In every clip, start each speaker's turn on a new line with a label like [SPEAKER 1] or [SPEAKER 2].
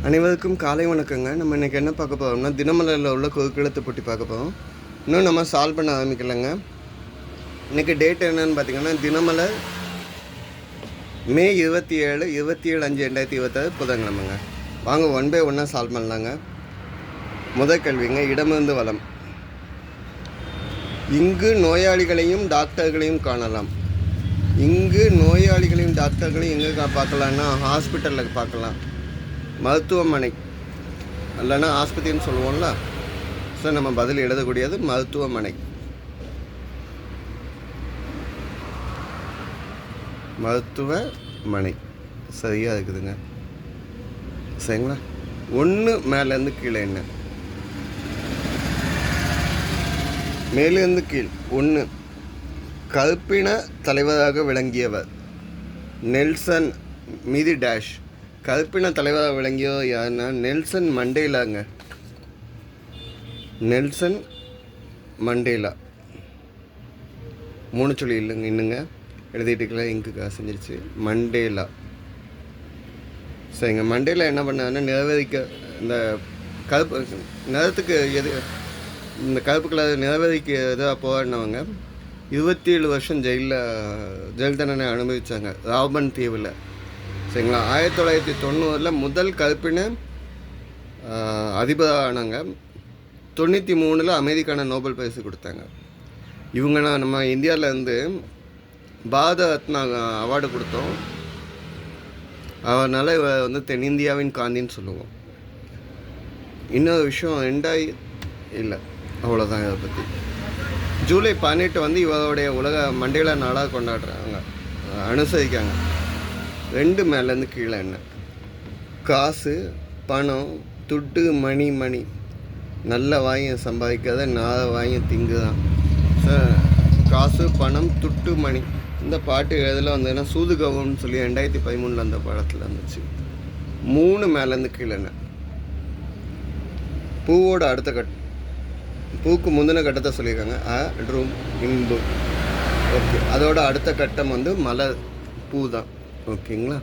[SPEAKER 1] அனைவருக்கும் காலை வணக்கங்க. நம்ம இன்றைக்கி என்ன பார்க்க போகிறோம்னா, தினமலரில் உள்ள குறுக்கெழுத்து போட்டி பார்க்க போகிறோம். இன்னும் நம்ம சால்வ் பண்ண ஆரம்பிக்கலைங்க. இன்றைக்கி டேட் என்னன்னு பார்த்தீங்கன்னா, தினமலர் மே 27 5/2026 புதன்கிழமைங்க. வாங்க 1 by 1 சால்வ் பண்ணலாங்க. முதல் கேள்விங்க, இடமிருந்து வலம். இங்கு நோயாளிகளையும் டாக்டர்களையும் காணலாம். இங்கு நோயாளிகளையும் டாக்டர்களையும் எங்கே பார்க்கலான்னா, ஹாஸ்பிட்டலில் பார்க்கலாம், மருத்துவமனை இல்லைன்னா ஆஸ்பத்திரின்னு சொல்லுவோம்ல. ஸோ நம்ம பதில் எழுதக்கூடியது மருத்துவமனை. மருத்துவமனை சரியாக இருக்குதுங்க. சரிங்களா? 1 மேலேருந்து கீழே என்ன? மேலேருந்து கீழ் 1. கருப்பின தலைவராக விளங்கியவர் நெல்சன். மீதி டேஷ். கருப்பின தலைவராக விளங்கியவர் யாருன்னா நெல்சன் மண்டேலாங்க. Nelson Mandela. 3 சொல்லி இல்லைங்க, இன்னுங்க எழுதிட்டுக்கல, இங்கு செஞ்சிருச்சு. மண்டேலா. சரிங்க. மண்டேலா என்ன பண்ணாருன்னா, நிறவரிக்க இந்த கருப்பு நிறத்துக்கு இந்த கருப்பு கலர் நிறவரிக்க எதாக போராடினவங்க 27 வருஷம் ஜெயில் தண்டனை அனுபவித்தாங்க ராபன் தீவில். சரிங்களா? 1990 முதல் கருப்பின அதிபரானாங்க. 93 அமைதிக்கான நோபல் பரிசு கொடுத்தாங்க. இவங்க நம்ம இந்தியாவிலேருந்து பாரத ரத்னா அவார்டு கொடுத்தோம். அதனால் இவர் தென்னிந்தியாவின் காந்தின்னு சொல்லுவோம். இன்னொரு விஷயம் இல்லை, அவ்வளோதான். இதை பற்றி ஜூலை 18 இவருடைய உலக மண்டேலா நாளாக கொண்டாடுறாங்க, அனுசரிக்காங்க. 2 மேலேருந்து கீழே என்ன? காசு, பணம், துட்டு, மணி. நல்ல வாயும் சம்பாதிக்காத நாள வாயும் திங்கு தான். காசு, பணம், துட்டு, மணி. இந்த பாட்டு இதில் வந்ததுன்னா சூதுகவுன்னு சொல்லி 2013 அந்த படத்தில் இருந்துச்சு. 3 மேலேருந்து கீழே என்ன? பூவோட அடுத்த பூக்கு முந்தின கட்டத்தை சொல்லியிருக்காங்க. ரூம், இம்பு. ஓகே, அதோட அடுத்த கட்டம் மலர், பூ தான். ஓகேங்களா?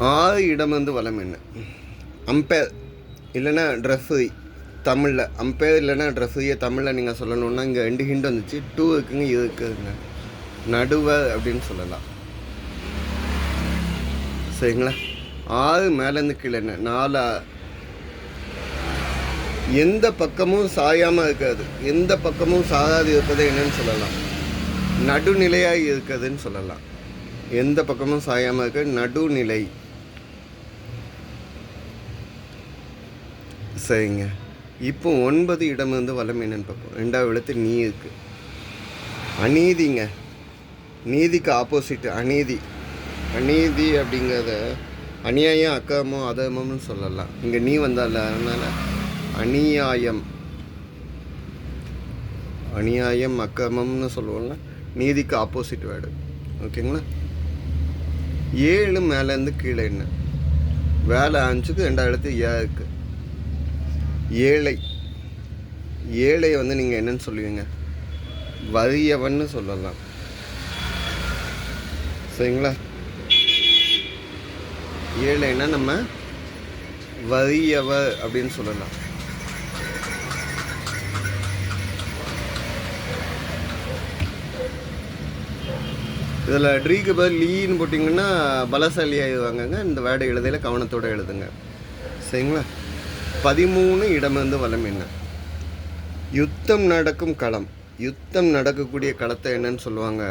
[SPEAKER 1] 6 இடமிருந்து வலம் என்ன? அம்பேர் இல்லைன்னா ட்ரெஃபரி தமிழில். அம்பேர் இல்லைன்னா ட்ரெஃபரியை தமிழில் நீங்கள் சொல்லணுன்னா இங்கே 2 ஹிண்ட் வந்துச்சு. 2 இருக்குங்க, இது இருக்குதுங்க. நடுவர் அப்படின்னு சொல்லலாம். சரிங்களா? 6 மேலேருந்து கீழே என்ன? 4. எந்த பக்கமும் சாயாமல் இருக்காது, எந்த பக்கமும் சாயாது இருப்பது என்னன்னு சொல்லலாம்? நடுநிலையாக இருக்குதுன்னு சொல்லலாம். எந்த பக்கமும் சாயாமல் இருக்க நடுநிலை. சரிங்க. இப்போ 9 இடமிருந்து வலம் என்னன்னு பார்ப்போம். 2வது எழுத்து நீ இருக்கு. அநீதிங்க. நீதிக்கு ஆப்போசிட் அநீதி. அநீதி அப்படிங்கிறத அநியாயம், அக்கிரமம், அதர்மம்னு சொல்லலாம். இங்கே நீ வந்தால, அதனால் அநியாயம். அநியாயம், அக்கிரமம்னு சொல்லுவோம்ல, நீதிக்கு ஆப்போசிட் வேர்டு. ஓகேங்களா? 7 மேலேருந்து கீழே என்ன? வேலை 5க்கு 2வது எழுத்து இருக்கு. ஏழை. ஏழை நீங்கள் என்னன்னு சொல்லுவீங்க? வறியவன்னு சொல்லலாம். சரிங்களா? ஏழைன்னா நம்ம வறியவர் அப்படின்னு சொல்லலாம். இதில் ட்ரீக்கு பதில் லீன்னு போட்டிங்கன்னா பலசாலி ஆகிடுவாங்கங்க. இந்த வேர்டை எழுதையில் கவனத்தோடு எழுதுங்க. சரிங்களா? 13 இடமிருந்து வலம் என்ன? யுத்தம் நடக்கும் களம். யுத்தம் நடக்கக்கூடிய களத்தை என்னன்னு சொல்லுவாங்க?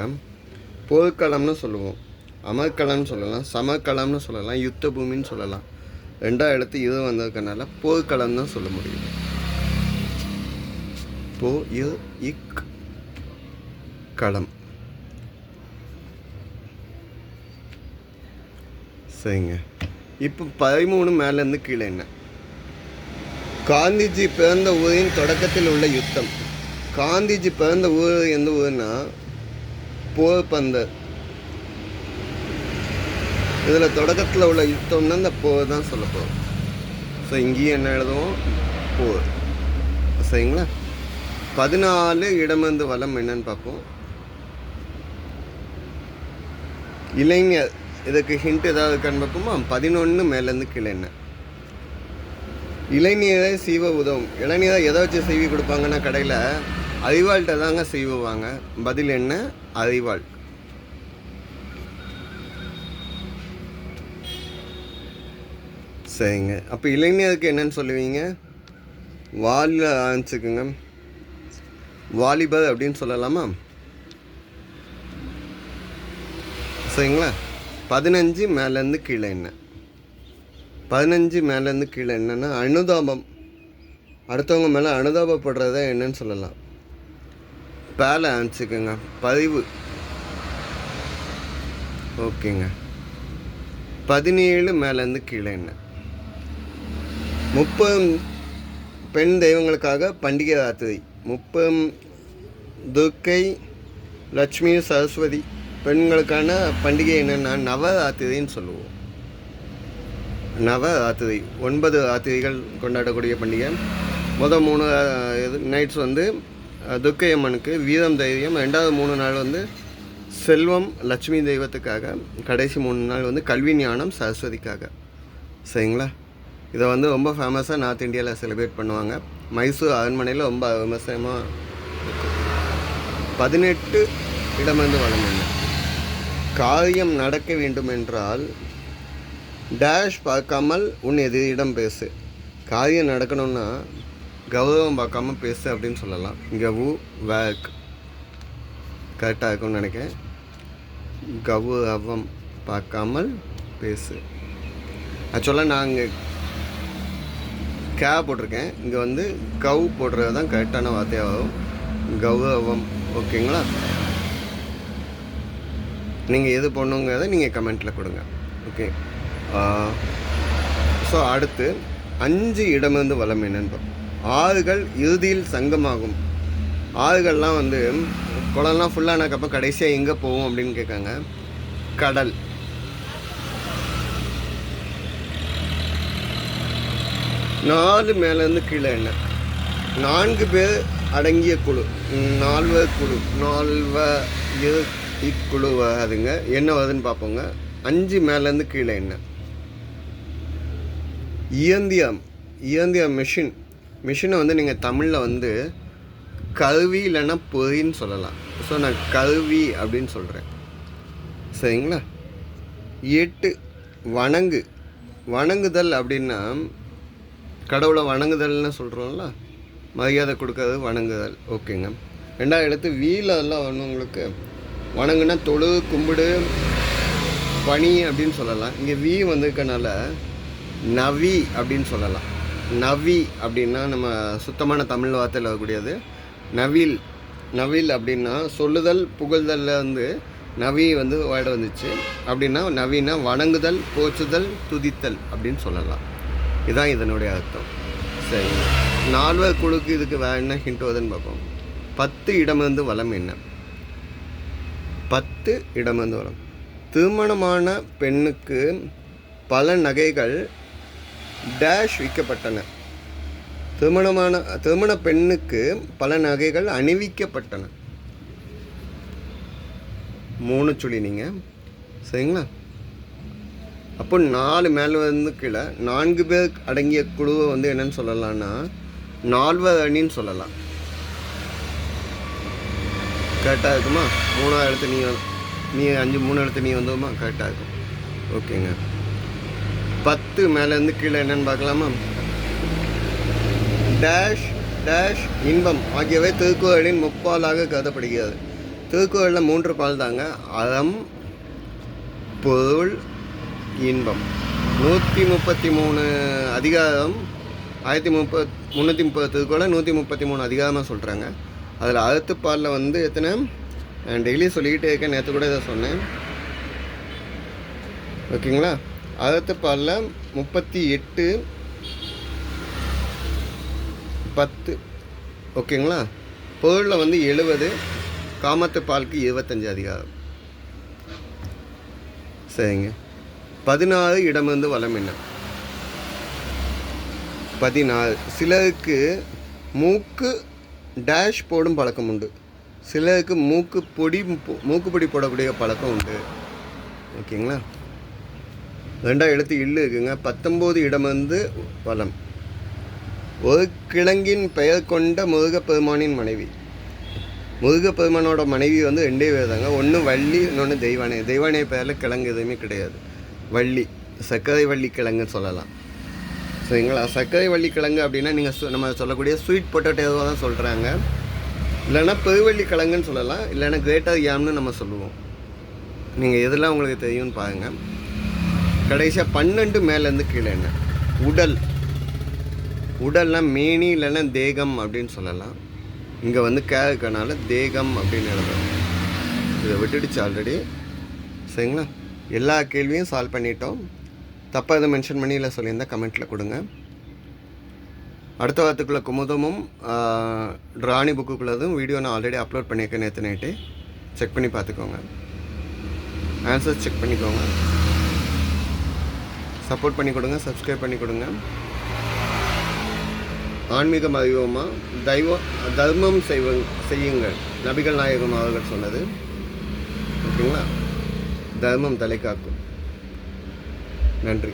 [SPEAKER 1] போர்க்களம்னு சொல்லுவோம், அமர்க்களம்னு சொல்லலாம், சமர்க்களம்னு சொல்லலாம், யுத்த பூமின்னு சொல்லலாம். 2வது எழுத்து இது வந்ததுக்கனால போர்க்களம் தான் சொல்ல முடியும். களம். சரிங்க. இப்போ 13 மேலேருந்து கீழே என்ன? காந்திஜி பிறந்த ஊரின் தொடக்கத்தில் உள்ள யுத்தம். காந்திஜி பிறந்த ஊர் எந்த ஊர்னா போர்பந்தர். இதில் தொடக்கத்தில் உள்ள யுத்தம்னா இந்த போர் தான் சொல்ல போகிறோம். ஸோ இங்கேயும் என்ன எழுதுவோம்? போர். சரிங்களா? 14 இடமிருந்து வலம் என்னன்னு பார்ப்போம். இளைஞர். இதுக்கு ஹிண்ட் ஏதாவது இருக்கான்னு பார்ப்போமா? 11 மேலேருந்து கீழே என்ன? இளநீரை சீவ உதவும். இளநீரை எதை வச்சு சீவி கொடுப்பாங்கன்னா கடையில் அரிவாள்கிட்ட தாங்க சீவுவாங்க. பதில் என்ன? அரிவாள். சரிங்க. அப்போ இளைஞருக்கு என்னன்னு சொல்லுவீங்க? வாலில் ஆரம்பிச்சுக்குங்க. வாலிபர் அப்படின்னு சொல்லலாமா? சரிங்களா? 15 மேலேருந்து கீழே என்ன? 15 மேலேருந்து கீழே என்னன்னா அனுதாபம். அடுத்தவங்க மேலே அனுதாபப்படுறத என்னன்னு சொல்லலாம்? பேல ஆரம்பிச்சுக்குங்க. பதிவு. ஓகேங்க. 17 மேலேருந்து கீழே என்ன? 30 பெண் தெய்வங்களுக்காக பண்டிகை ராத்திரி. 30 துர்க்கை, லட்சுமி, சரஸ்வதி பெண்களுக்கான பண்டிகை என்னென்னா நவராத்திரின்னு சொல்லுவோம். நவராத்திரி 9 ராத்திரிகள் கொண்டாடக்கூடிய பண்டிகை. மொதல் 3 நைட்ஸ் வந்து துர்க்கை அம்மனுக்கு வீரம் தைரியம். 2வது 3 நாள் வந்து செல்வம் லட்சுமி தெய்வத்துக்காக. கடைசி 3 நாள் வந்து கல்வி ஞானம் சரஸ்வதிக்காக. சரிங்களா? இதை வந்து ரொம்ப ஃபேமஸாக நார்த் இந்தியாவில் செலிப்ரேட் பண்ணுவாங்க. மைசூர் அரண்மனையில் ரொம்ப விமர்சனமாக இருக்கும். 18 இடமிருந்து வளம் என்ன? காரியம் நடக்க வேண்டும் என்றால் டேஷ் பார்க்காமல் உன் எதிரிடம் பேசு. காரியம் நடக்கணும்னா கௌரவம் பார்க்காம பேசு அப்படின்னு சொல்லலாம். கவு வேக் கரெக்டாக இருக்கும்னு நினைக்கிறேன். கௌரவம் பார்க்காமல் பேசு. ஆக்சுவலாக நான் இங்கே போட்டிருக்கேன். இங்கே வந்து கவு போடுறது தான் கரெக்டான வார்த்தையாகும். கௌரவம். ஓகேங்களா? நீங்கள் எது போடணுங்கிறத நீங்கள் கமெண்ட்டில் கொடுங்க. ஓகே. ஸோ அடுத்து 5 இடமிருந்து வளம் என்னன்னு. ஆறுகள் இறுதியில் சங்கமாகும். ஆறுகள்லாம் வந்து குளம்லாம் ஃபுல்லானக்கப்புறம் கடைசியாக எங்கே போகும் அப்படின்னு கேட்காங்க. கடல். நாலு மேலேருந்து கீழே என்ன? 4 பேர் அடங்கிய குழு. 4 குழு. 4 இக்குழு வராதுங்க. என்ன வருதுன்னு பார்ப்போங்க. 5 மேலேருந்து கீழே என்ன? இயந்திரம். இயந்திரம் மிஷினை வந்து நீங்கள் தமிழில் வந்து கருவி இல்லைன்னா பொறின்னு சொல்லலாம். ஸோ நான் கருவி அப்படின்னு சொல்கிறேன். சரிங்களா? 8 வணங்குதல் அப்படின்னா கடவுளை வணங்குதல்னு சொல்கிறோம்ல, மரியாதை கொடுக்கறது வணங்குதல். ஓகேங்க. 2வது எழுத்து வீல அதெல்லாம் ஒன்று உங்களுக்கு வணங்குனா தொழு, கும்பிடு, பணி அப்படின்னு சொல்லலாம். இங்கே வீ வந்திருக்கனால நவி அப்படின்னு சொல்லலாம். நவி அப்படின்னா நம்ம சுத்தமான தமிழ் வார்த்தையில் வரக்கூடியது. நவில் அப்படின்னா சொல்லுதல் புகழ்தலில் வந்து நவி வந்து வேர்டு வந்துச்சு. அப்படின்னா நவினா வணங்குதல், போற்றுதல், துதித்தல் அப்படின்னு சொல்லலாம். இதுதான் இதனுடைய அர்த்தம். சரி, 4 குழுக்கு இதுக்கு வேறு என்ன ஹிண்ட் வருதுன்னு பார்ப்போம். 10 இடமிருந்து வளம் என்ன? 10 இடமிருந்து வளம். திருமணமான பெண்ணுக்கு பல நகைகள் டேஷ் விற்கப்பட்டன. திருமண பெண்ணுக்கு பல நகைகள் அணிவிக்கப்பட்டன. 3 சொல்லி நீங்கள். சரிங்களா? அப்போ 4 மேலே வந்து கீழே 4 பேர் அடங்கிய குழுவை வந்து என்னன்னு சொல்லலாம்னா 4 அணின்னு சொல்லலாம். கரெக்டாக இருக்குமா? 3வது எழுத்து நீ 3 எழுத்து நீ வந்தோமா? கரெக்டாக இருக்கும். ஓகேங்க. 10 மேலேருந்து கீழே என்னன்னு பார்க்கலாமா? டேஷ் இன்பம் ஆகியவை திருக்குறளின் முப்பாலாக கருதப்படுகிறது. திருக்குறளில் 3 பால் தாங்க. அறம், பொருள், இன்பம். 133 அதிகாரம். 330 திருக்குறளை 133 அதிகாரமாக சொல்கிறாங்க. அதில் அறத்துப்பாலில் வந்து எத்தனை? நான் டெய்லி சொல்லிக்கிட்டே இருக்கேன். நேற்று கூட இதை சொன்னேன். ஓகேங்களா? அறத்துப்பாலில் 38 10. ஓகேங்களா? பொருளில் வந்து 70. காமத்துப்பாலுக்கு 25 அதிகாரம். சரிங்க. 16 இடமிருந்து வளம் என்ன? 16. சிலருக்கு மூக்கு டேஷ் போடும் பழக்கம் உண்டு. சிலருக்கு மூக்குப்பொடி போடக்கூடிய பழக்கம் உண்டு. ஓகேங்களா? 2 எழுத்து இல்லு இருக்குங்க. 19 இடம் வந்து வலம். ஒரு கிழங்கின் பெயர் கொண்ட முருகப்பெருமானின் மனைவி. முருகப்பெருமானோட மனைவி வந்து 2 பேர் தாங்க. ஒன்று வள்ளி, இன்னொன்று தெய்வானை. தெய்வானை பேரில் கிழங்கு எதுவுமே கிடையாது. வள்ளி, சர்க்கரை வள்ளி கிழங்குன்னு சொல்லலாம். சரிங்களா? சர்க்கரை வள்ளி கிழங்கு அப்படின்னா நீங்கள் நம்ம சொல்லக்கூடிய ஸ்வீட் பொட்டேட்டோவாக தான் சொல்கிறாங்க. இல்லைன்னா பெருவள்ளி கிழங்குன்னு சொல்லலாம். இல்லைன்னா கிரேட்டர் யாம்னு நம்ம சொல்லுவோம். நீங்கள் எதெல்லாம் உங்களுக்கு தெரியும்னு பாருங்கள். கடைசியாக 12 மேலேருந்து கீழே என்ன? உடல். உடல்னால் மேனி இல்லைன்னா தேகம் அப்படின்னு சொல்லலாம். இங்கே வந்து இருக்கனால தேகம் அப்படின்னு எழுதுறோம். இதை விட்டுடுச்சு ஆல்ரெடி. சரிங்களா? எல்லா கேள்வியும் சால்வ் பண்ணிட்டோம். தப்பாக எதுவும் மென்ஷன் பண்ணி இல்லை சொல்லியிருந்தால் கமெண்ட்டில் கொடுங்க. அடுத்த வாரத்துக்குள்ளே குமுதமும் ராணி புக்குக்குள்ளதும் வீடியோ நான் ஆல்ரெடி அப்லோட் பண்ணியிருக்கேன் நேற்று நைட்டு. செக் பண்ணி பார்த்துக்கோங்க. ஆன்சர்ஸ் செக் பண்ணிக்கோங்க. சப்போர்ட் பண்ணி கொடுங்க, சப்ஸ்கிரைப் பண்ணி கொடுங்க. ஆன்மீகம் அறிவோமா, தர்மம் செய்யுங்கள், நபிகள் நாயகம் அவர்கள் சொன்னது. ஓகேங்களா? தர்மம் தலை காக்கும். நன்றி.